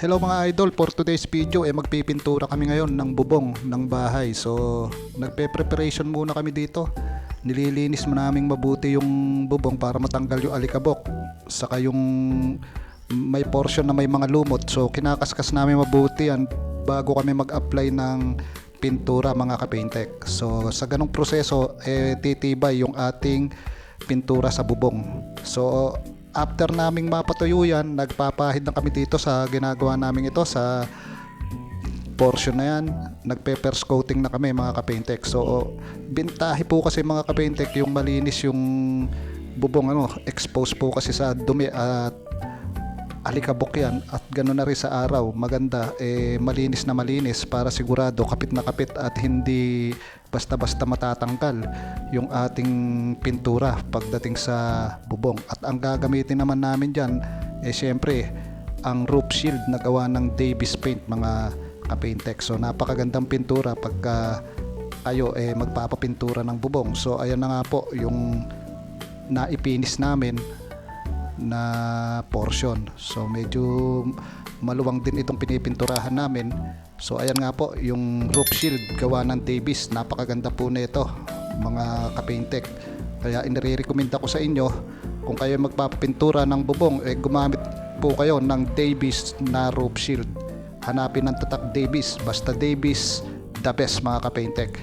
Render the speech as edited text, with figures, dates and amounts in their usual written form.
Hello mga idol, for today's video magpipintura kami ngayon ng bubong ng bahay. So nagpe-preparation muna kami dito. Nililinis mo naming mabuti yung bubong para matanggal yung alikabok. Saka yung may portion na may mga lumot. So kinakaskas namin mabuti yan bago kami mag-apply ng pintura mga kapaintek. So sa ganong proseso titibay yung ating pintura sa bubong. So after naming mapatuyo yan, nagpapahid na kami dito sa ginagawa namin ito sa portion na yan. Nagpe-first coating na kami mga kapaintek. So bintahi po kasi mga kapaintek yung malinis yung bubong, exposed po kasi sa dumi at alikabok yan, at gano'n na rin sa araw. Maganda malinis na malinis para sigurado kapit na kapit at hindi basta-basta matatanggal yung ating pintura pagdating sa bubong. At ang gagamitin naman namin dyan syempre ang roof shield na gawa ng Davis paint mga kapaintek. So napakagandang pintura pagka kayo magpapapintura ng bubong. So ayan na nga po yung naipinis namin na portion. So medyo maluwang din itong pinipinturahan namin. So ayan nga po yung roof shield gawa ng Davis. Napakaganda po nito mga kapaintek. Kaya inirecommend ko sa inyo, kung kayo magpapapintura ng bubong, gumamit po kayo ng Davis na roof shield. Hanapin ng tatak Davis, basta Davis, the best mga kapaintek.